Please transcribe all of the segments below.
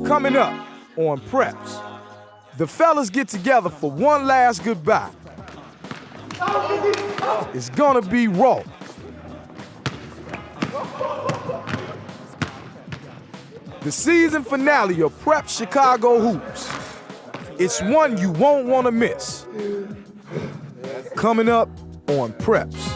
Coming up on Preps, the fellas get together for one last goodbye. It's gonna be raw. The season finale of Prep Chicago Hoops. It's one you won't want to miss. Coming up on Preps.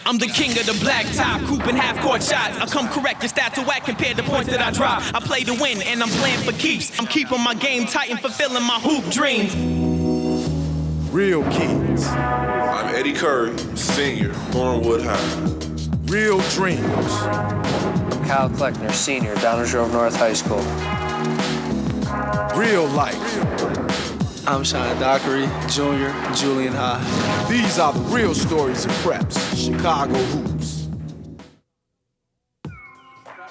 I'm the king of the black top, cooping half-court shots. I come correct, your stats are whack compared to points that I drop. I play to win, and I'm playing for keeps. I'm keeping my game tight and fulfilling my hoop dreams. Real kids. I'm Eddie Curry, senior, Thornwood High. Real dreams. I'm Kyle Kleckner, senior, Downers Grove North High School. Real life. I'm Sean Dockery, junior, Julian High. These are the real stories of Preps, Chicago Hoops.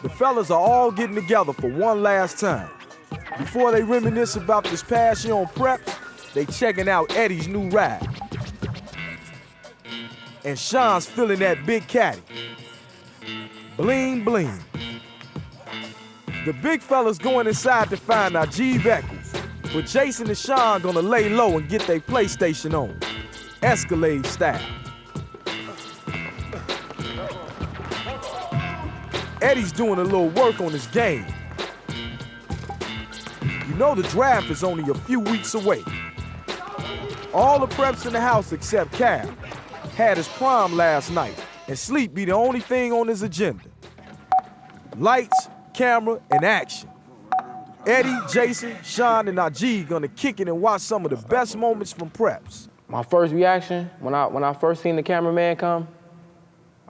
The fellas are all getting together for one last time. Before they reminisce about this past year on Preps, they checking out Eddie's new ride. And Sean's feeling that big caddy. Bling, bling. The big fella's going inside to find Najee Eccles. But Jason and Sean gonna lay low and get their PlayStation on, Escalade style. Eddie's doing a little work on his game. You know the draft is only a few weeks away. All the preps in the house except Cal had his prom last night, and sleep be the only thing on his agenda. Lights, camera, and action. Eddie, Jason, Sean, and Najee gonna kick it and watch some of the best moments from Preps. My first reaction, when I first seen the cameraman come,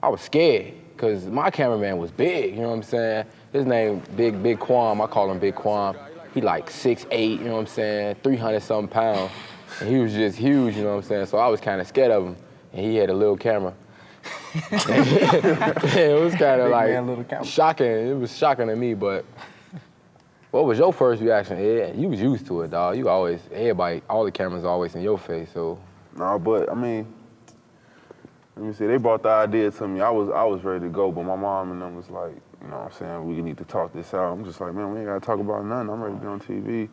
I was scared, because my cameraman was big, you know what I'm saying? His name, Big Quam, I call him Big Quam. He like 6'8", you know what I'm saying, 300-something pounds. And he was just huge, you know what I'm saying? So I was kind of scared of him, and he had a little camera. It was kind of like shocking. It was shocking to me, but what was your first reaction? Yeah, you was used to it, dog. You always, everybody, all the cameras always in your face, so. No, but I mean, let me see, they brought the idea to me. I was ready to go, but my mom and them was like, you know what I'm saying, we need to talk this out. I'm just like, man, we ain't gotta talk about nothing. I'm ready to be on TV.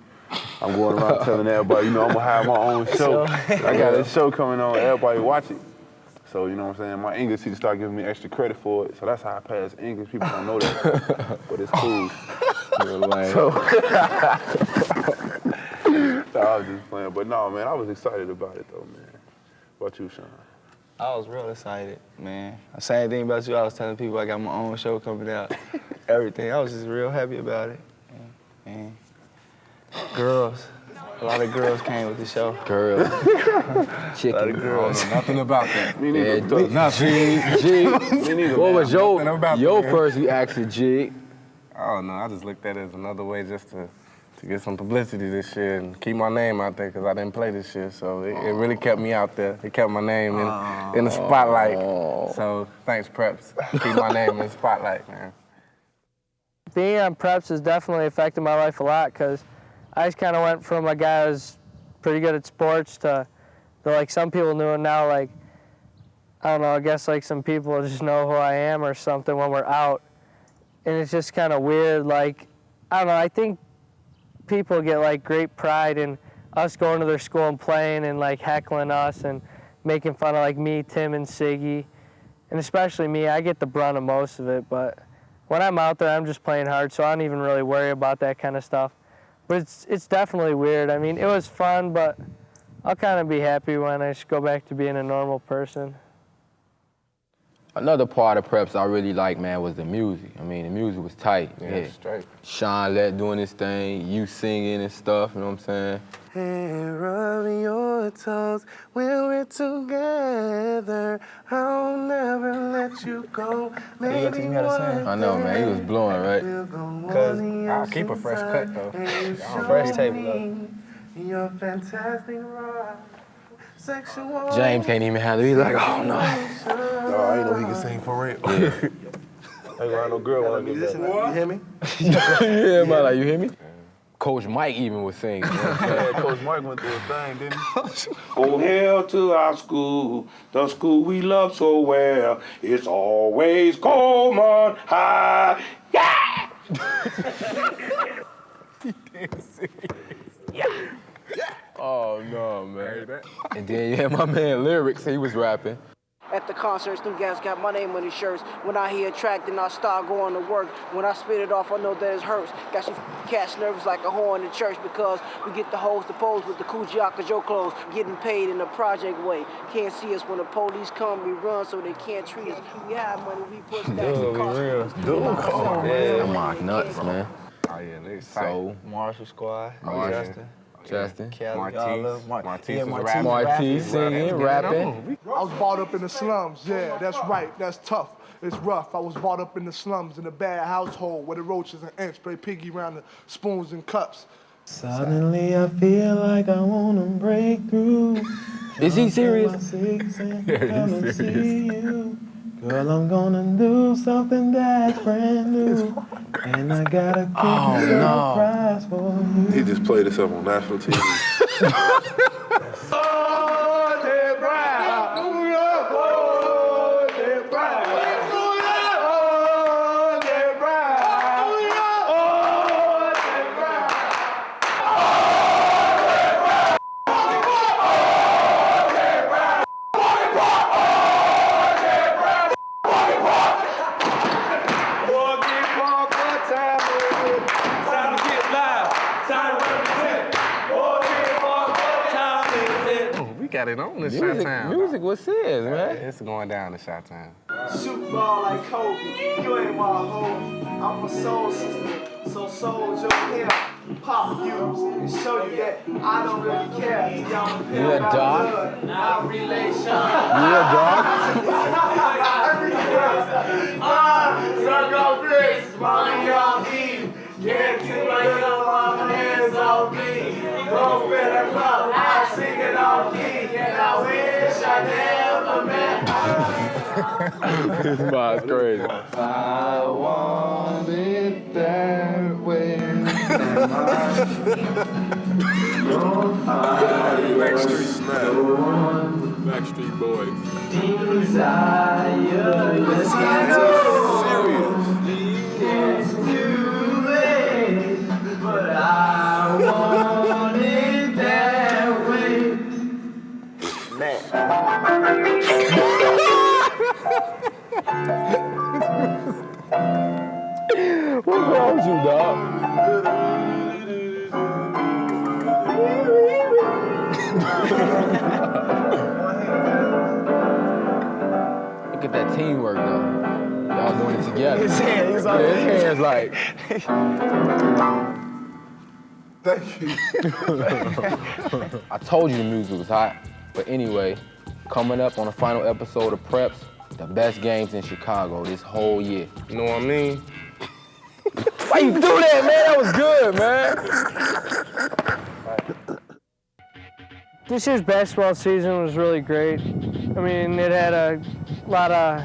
I'm going around telling everybody, you know, I'm gonna have my own show. I got a show coming on, everybody watch it. So, you know what I'm saying, my English teacher started giving me extra credit for it, so that's how I passed English. People don't know that, but it's cool. So I was just playing, but no, man, I was excited about it though, man. What about you, Sean? I was real excited, man. Same thing about you, I was telling people I got my own show coming out, everything. I was just real happy about it. And girls, a lot of girls came with the show. Girls. Chicken. A lot of girls. I don't know nothing about that. Me neither. Nothing. What was your first reaction, Jig? I don't know, I just looked at it as another way just to get some publicity this year and keep my name out there because I didn't play this year. So it really kept me out there. It kept my name in the spotlight. So thanks, Preps. Keep my name in the spotlight, man. Being on Preps has definitely affected my life a lot because I just kind of went from a guy who was pretty good at sports to like some people knew, and now like, I don't know, I guess like some people just know who I am or something when we're out. And it's just kind of weird, like, I don't know, I think people get like great pride in us going to their school and playing and like heckling us and making fun of like me, Tim, and Siggy. And especially me, I get the brunt of most of it, but when I'm out there, I'm just playing hard, so I don't even really worry about that kind of stuff. But it's definitely weird. I mean, it was fun, but I'll kind of be happy when I just go back to being a normal person. Another part of Preps I really liked, man, was the music. I mean, the music was tight. Yeah, straight. Sean Lett doing his thing, you singing and stuff, you know what I'm saying? And rub your toes when we're together. I'll never let you go. Maybe one I know, man, he was blowing, right? Because I'll keep a fresh cut, though. Fresh tape, though. You're fantastic, right? Sexual. James can't even handle it. He's like, oh, no. No, I didn't know he could sing for real. Yeah. Ain't gonna have no girl when I get back. You hear me? Yeah, man, like, you hear me? Coach Mike even was singing. You know what I'm saying? Coach Mike went through a thing, didn't he? Oh, hail to our school, the school we love so well. It's always Coleman High. Yeah! Oh, no, man. And then you had my man Lyrics, he was rapping. At the concerts, them guys got my name on their shirts. When I hear a track, then I start going to work. When I spit it off, I know that it hurts. Got you cats nervous like a horn in church because we get the hoes to pose with the Kujiaka Joe clothes, getting paid in a project way. Can't see us when the police come, we run so they can't treat us. We have money, we put stacks in cars. I'm like nuts, man. Oh, yeah, they So, Marshall Squad, Justin. Martise singing, rapping. I was brought up in the slums, yeah, that's right, that's tough. It's rough. I was brought up in the slums in a bad household where the roaches and ants play piggy around the spoons and cups. Suddenly I feel like I wanna break through. Is he serious? Yeah, he's serious. Girl, I'm gonna do something that's brand new. And I got a surprise for you. He just played this up on national TV. Got it on the Chi-Town. Music was his, man. It's going down to Chi-Town. Shoot ball like Kobe, you ain't my homie. I'm a soul sister, so sold your hair. Pop views and show you that I don't really care. Y'all You a dog? our relation. You a dog? Circle bricks, my young Eve. Get to my young mama hands on me. Go fit her club, I sing it off key. And I wish I never met her. This mind's crazy. I want it that way. Backstreet Boys. Desire, let's get serious. It's too late, but I want it that way. What's wrong with you, dog? Look at that teamwork, though. Y'all doing it together. His hands like. Thank you. I told you the music was hot. But anyway, coming up on the final episode of Preps, the best games in Chicago this whole year. You know what I mean? Why you do that, man? That was good, man. This year's basketball season was really great. I mean, it had a lot of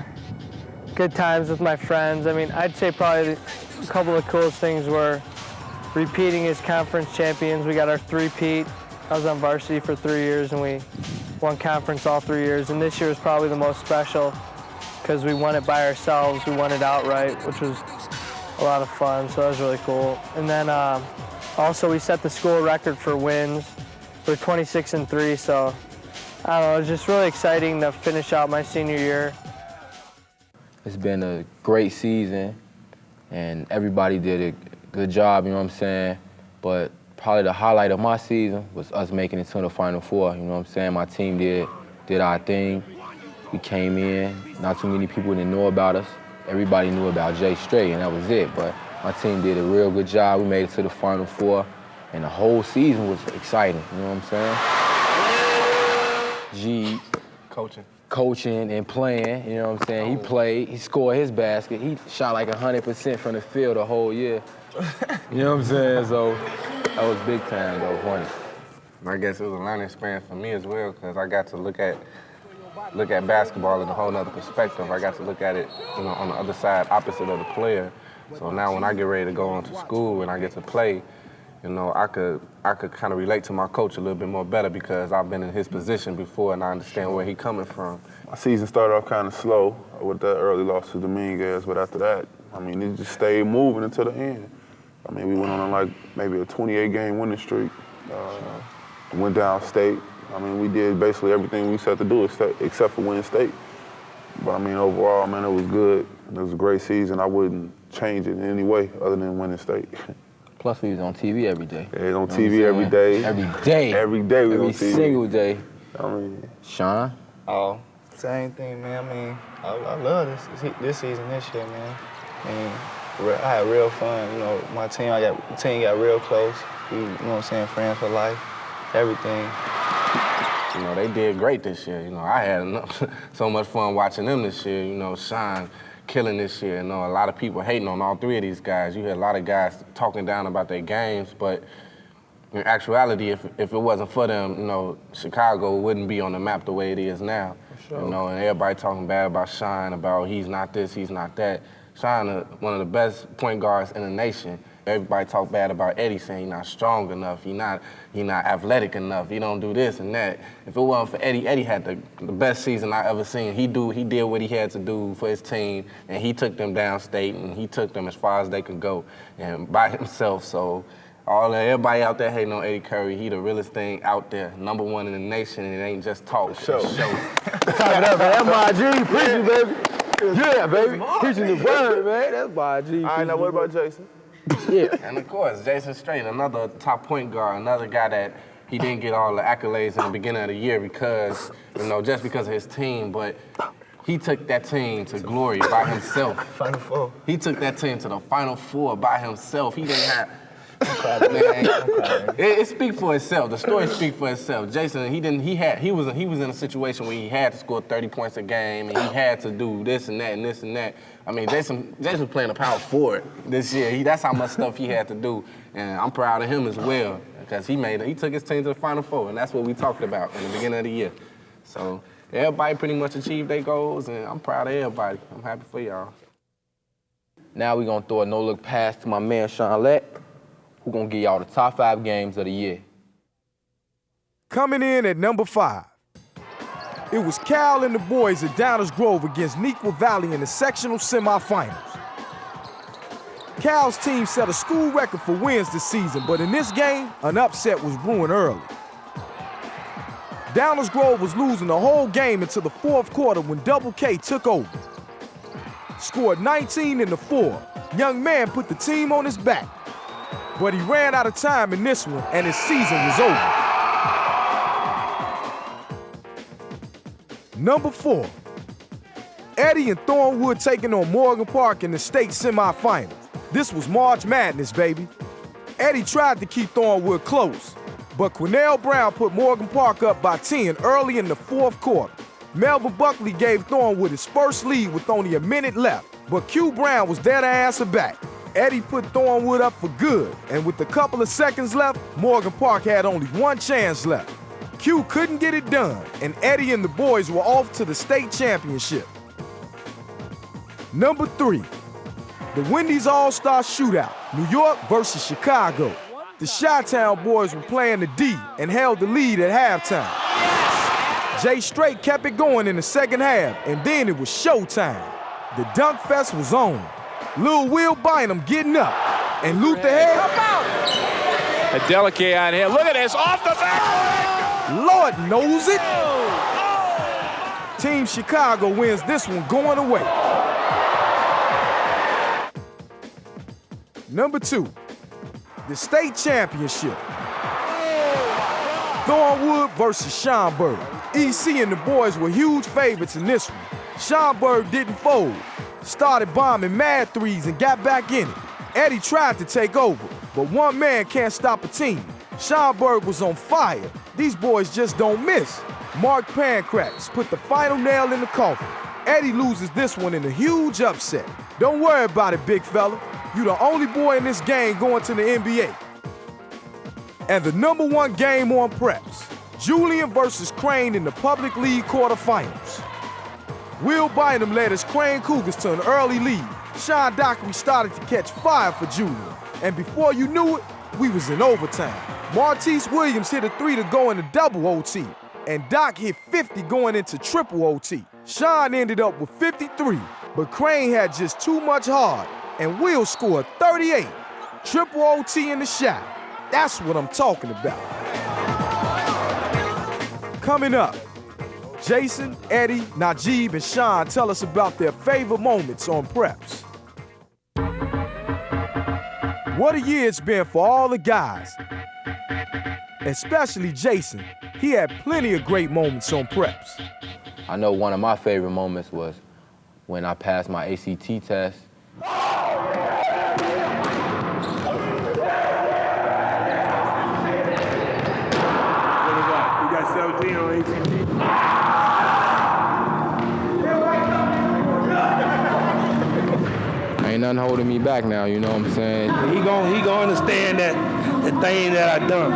good times with my friends. I mean, I'd say probably a couple of the coolest things were repeating as conference champions. We got our three-peat. I was on varsity for 3 years and we won conference all 3 years. And this year was probably the most special because we won it by ourselves. We won it outright, which was a lot of fun, so that was really cool. And then also we set the school record for wins. We're 26-3, so I don't know, it was just really exciting to finish out my senior year. It's been a great season, and everybody did a good job, you know what I'm saying? But probably the highlight of my season was us making it to the Final Four, you know what I'm saying? My team did our thing. We came in, not too many people didn't know about us. Everybody knew about Jay Stray, and that was it. But my team did a real good job. We made it to the Final Four, and the whole season was exciting, you know what I'm saying? G. Coaching and playing, you know what I'm saying? He played, he scored his basket. He shot like 100% from the field the whole year. You know what I'm saying? So that was big time, though, funny. I guess it was a learning experience for me as well, because I got to look at basketball in a whole nother perspective. I got to look at it, you know, on the other side, opposite of the player. So now when I get ready to go into school and I get to play, you know, I could kind of relate to my coach a little bit more better because I've been in his position before and I understand where he's coming from. My season started off kind of slow with that early loss to Dominguez, but after that, I mean, it just stayed moving until the end. I mean, we went on like maybe a 28-game winning streak. Went downstate. I mean, we did basically everything we set to do except for win state. But I mean, overall, man, it was good. It was a great season. I wouldn't change it in any way other than winning state. Plus, we was on TV every day. Yeah, on TV every day. Every day. Every day we every on TV. Every single day. I mean, Sean? Oh, same thing, man. I mean, I love this season this year, man. I mean, I had real fun. You know, my team got real close. We, you know what I'm saying, friends for life, everything. You know, they did great this year. You know, I had so much fun watching them this year. You know, Sean killing this year. You know, a lot of people hating on all three of these guys. You hear a lot of guys talking down about their games, but in actuality, if it wasn't for them, you know, Chicago wouldn't be on the map the way it is now. For sure. You know, and everybody talking bad about Sean, about he's not this, he's not that. Sean, one of the best point guards in the nation. Everybody talk bad about Eddie, saying he's not strong enough, he not athletic enough, he don't do this and that. If it wasn't for Eddie, Eddie had the best season I ever seen. He did what he had to do for his team, and he took them downstate, and he took them as far as they could go, and by himself. So everybody out there hating on Eddie Curry, he the realest thing out there, #1 in the nation, and it ain't just talk, it's show. Talk it up, man. That's my G, preaching, baby. Yeah, baby. Preaching the word, man. That's my G. All right, now what about Jason? Yeah. And of course, Jason Straight, another top point guard, another guy that he didn't get all the accolades in the beginning of the year because, you know, just because of his team, but he took that team to glory by himself. Final Four. He took that team to the Final Four by himself. He didn't have. It speaks for itself. The story speaks for itself. Jason, he was in a situation where he had to score 30 points a game and he had to do this and that and this and that. I mean, Jason was playing a power forward this year. That's how much stuff he had to do, and I'm proud of him as well because he took his team to the Final Four, and that's what we talked about in the beginning of the year. So everybody pretty much achieved their goals, and I'm proud of everybody. I'm happy for y'all. Now we're gonna throw a no-look pass to my man Sean Lett, who's gonna give y'all the top 5 games of the year. Coming in at number 5. It was Cal and the boys at Downers Grove against Neuqua Valley in the sectional semifinals. Cal's team set a school record for wins this season, but in this game, an upset was brewing early. Downers Grove was losing the whole game until the 4th quarter when Double K took over. Scored 19 in the 4th. Young man put the team on his back, but he ran out of time in this one and his season was over. Number 4, Eddie and Thornwood taking on Morgan Park in the state semifinals. This was March Madness, baby. Eddie tried to keep Thornwood close, but Quinnell Brown put Morgan Park up by 10 early in the 4th quarter. Melvin Buckley gave Thornwood his first lead with only a minute left, but Q Brown was there to answer back. Eddie put Thornwood up for good, and with a couple of seconds left, Morgan Park had only one chance left. Q couldn't get it done, and Eddie and the boys were off to the state championship. Number 3, the Wendy's All-Star Shootout, New York versus Chicago. The Chi-Town boys were playing the D and held the lead at halftime. Jay Straight kept it going in the second half, and then it was showtime. The Dunk Fest was on. Lil Will Bynum getting up, and Luther Head. Adeleke on here. Look at this, off the back. Lord knows it. Team Chicago wins this one going away. Number 2, the state championship. Thornwood versus Schaumburg. EC and the boys were huge favorites in this one. Schaumburg didn't fold, started bombing mad threes and got back in it. Eddie tried to take over, but one man can't stop a team. Schaumburg was on fire. These boys just don't miss. Mark Pancratz put the final nail in the coffin. Eddie loses this one in a huge upset. Don't worry about it, big fella. You the only boy in this game going to the NBA. And the number 1 game on Preps, Julian versus Crane in the Public League quarterfinals. Will Bynum led his Crane Cougars to an early lead. Sean Dockery started to catch fire for Julian, and before you knew it, We was in overtime. Martise Williams hit a 3 to go into double OT, and Doc hit 50 going into triple OT. Sean ended up with 53, but Crane had just too much heart, and Will scored 38. Triple OT in the shot. That's what I'm talking about. Coming up, Jason, Eddie, Najib, and Sean tell us about their favorite moments on preps. What a year it's been for all the guys, especially Jason. He had plenty of great moments on preps. I know one of my favorite moments was when I passed my ACT test. You got 17 on ACT? Ain't nothing holding me back now, you know what I'm saying? He gonna understand that the thing that I done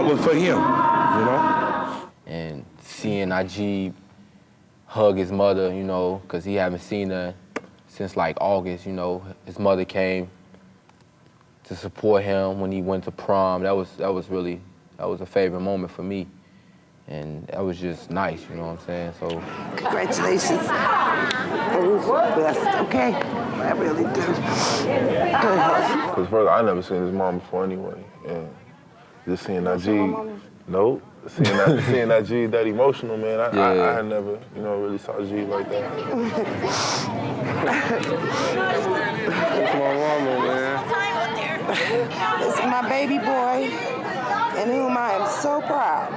was for him, you know? And seeing Najib hug his mother, you know, because he haven't seen her since like August, you know. His mother came to support him when he went to prom. That was a favorite moment for me. And that was just nice, you know what I'm saying? So congratulations. Blessed, okay? I really do. Because first, I never seen his mom before anyway. And just seeing Najib, nope. Seeing Najib that emotional, man, I had never, you know, really saw G like that. That's my woman, man. This is my baby boy, and whom I am so proud.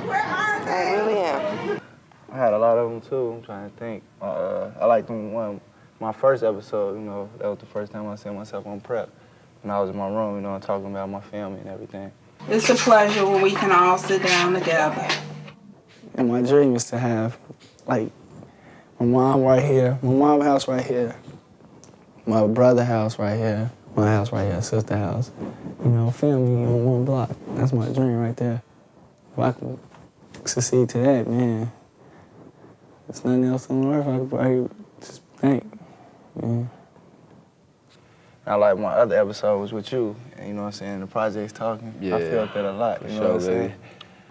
I really am. I had a lot of them too. I'm trying to think. I liked my first episode. You know, that was the first time I seen myself on prep. When I was in my room, you know, talking about my family and everything. It's a pleasure when we can all sit down together. And my dream is to have, like, my mom right here, my mom's house right here, my brother's house right here, my house right here, sister's house. You know, family on one block. That's my dream right there. If I could succeed to that, man, there's nothing else on earth I could probably just think. Yeah. I like my other episode was with you, and you know what I'm saying, the projects talking. Yeah. I felt that a lot, you know what I'm saying?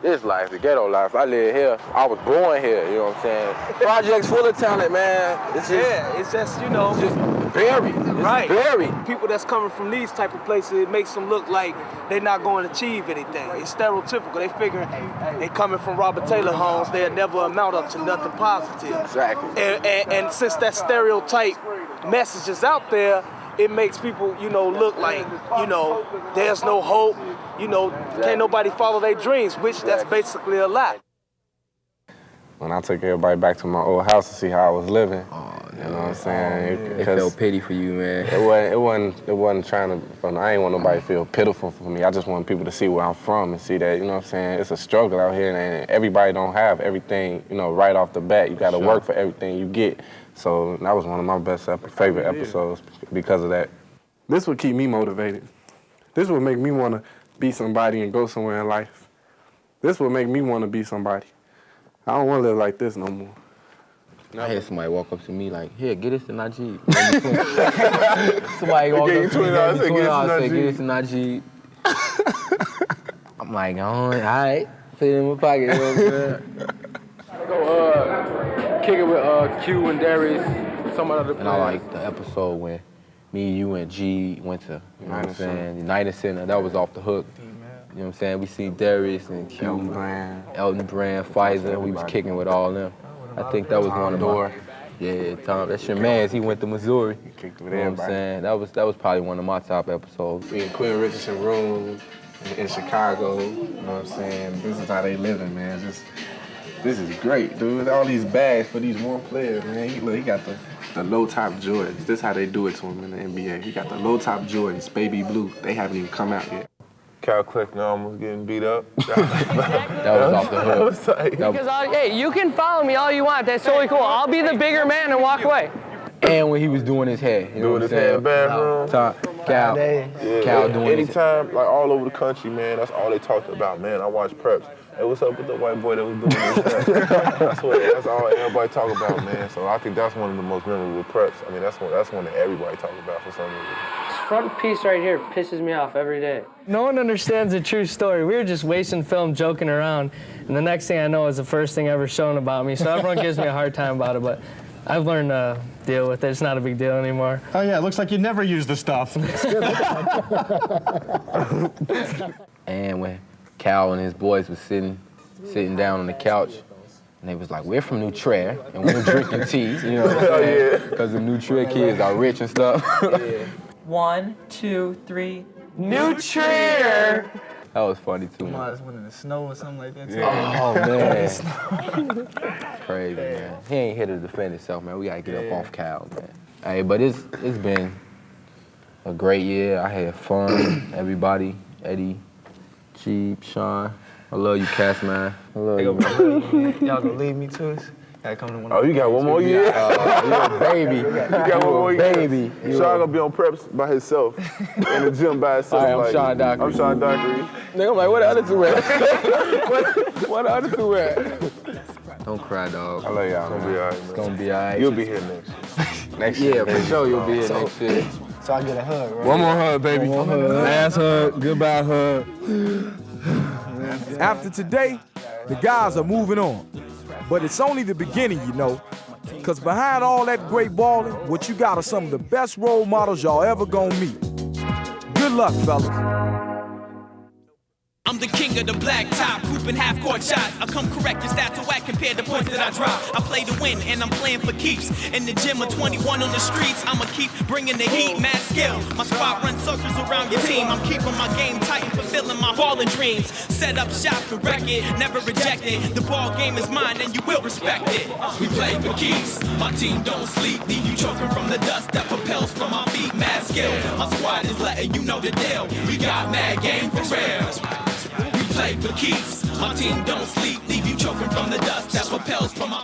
This life, the ghetto life, I live here. I was born here, you know what I'm saying? Projects full of talent, man. It's just, you know. It's just buried. Right. Buried. People that's coming from these type of places, it makes them look like they're not going to achieve anything. It's stereotypical. They figure they coming from Robert Taylor homes, they'll never amount up to nothing positive. Exactly. And since that stereotype message is out there, it makes people, you know, look like, you know, there's no hope, you know, can't nobody follow their dreams, which that's basically a lie. When I took everybody back to my old house to see how I was living, you know what I'm saying? They felt pity for you, man. It wasn't trying to, I ain't want nobody to feel pitiful for me. I just want people to see where I'm from and see that, you know what I'm saying? It's a struggle out here and everybody don't have everything, you know, right off the bat. You gotta work for everything you get. So that was one of my best favorite episodes because of that. This would keep me motivated. This would make me want to be somebody and go somewhere in life. This would make me want to be somebody. I don't want to live like this no more. I had somebody walk up to me like, here, get this to Najib. Somebody walked up to me, gave me $20, said, get this to Najib. I'm like, all right, put it in my pocket, you know what I'm saying? Go kick it with Q and Darius, some other players. And I like the episode when me, you, and G went to, you know what I'm saying, United Center. That was off the hook. You know what I'm saying? We see Darius and Q, Elton Brand, Pfizer. We was kicking with all them. I think that was one of my. Yeah, Tom. That's your man's. He went to Missouri. He kicked with everybody. You know what I'm saying? That was probably one of my top episodes. Me and Quinn Richardson room in Chicago. You know what I'm saying? This is how they living, man. This is great, dude. All these bags for these one players, man. He got the low top Jordans. This is how they do it to him in the NBA. He got the low top Jordans, baby blue. They haven't even come out yet. Cal Kleckner almost getting beat up. That was off the hook. Because hey, you can follow me all you want. That's totally cool. I'll be the bigger man and walk away. And when he was doing his hair, you know what I'm saying? In the bathroom. Cal doing his anytime, like all over the country, man, that's all they talked about, man. I watch preps. Hey, what's up with the white boy that was doing this? That's all everybody talk about, man. So I think that's one of the most memorable preps. I mean, that's one that everybody talk about for some reason. This front piece right here pisses me off every day. No one understands the true story. We were just wasting film, joking around, and the next thing I know is the first thing ever shown about me. So everyone gives me a hard time about it, but I've learned to deal with it. It's not a big deal anymore. Oh yeah, it looks like you never use the stuff. And when Cal and his boys was sitting down on the couch, and they was like, we're from New Trier, and we're drinking tea, you know what I'm saying? Because the New Trier kids are rich and stuff. 1, 2, 3. New Trier! That was funny too, Come on, man. it's one in the snow or something like that, too. Oh, man. Crazy, man. He ain't here to defend himself, man. We gotta get up off Cal, man. Hey, but it's been a great year. I had fun. Everybody, Eddie, Cheap, Sean. I love you, cast man. I love you, man. Y'all gonna leave me to this? Gotta come to one. Oh, you got one more year? You're a baby. You got one more year? Baby. Sean gonna be on preps by himself, in the gym by himself. All right, I'm like, Sean Dockery. I'm Sean Dockery. Nigga, I'm like, where the other two at? Where the other two at? Don't cry, dog. I love y'all, man. It's gonna be all right, man. It's gonna be all right. You'll be here next year. Next year, yeah, for sure you'll be here next year. So I get a hug, right? One more hug, baby. One more hug. Last hug, goodbye hug. After today, the guys are moving on. But it's only the beginning, you know. Because behind all that great balling, what you got are some of the best role models y'all ever gonna meet. Good luck, fellas. I'm the king of the black top, hooping half-court shots. I come correct, your stats are whack compared to points that I drop. I play to win, and I'm playing for keeps. In the gym, of 21 on the streets, I'ma keep bringing the heat, mad skill. My squad runs circles around your team. I'm keeping my game tight and fulfilling my ballin' dreams. Set up shop, correct it, never reject it. The ball game is mine, and you will respect it. We play for keeps, my team don't sleep. Leave you choking from the dust that propels from my feet, mad skill. My squad is letting you know the deal. We got mad game for real. We play for keeps. My team don't sleep. Leave you choking from the dust that propels from my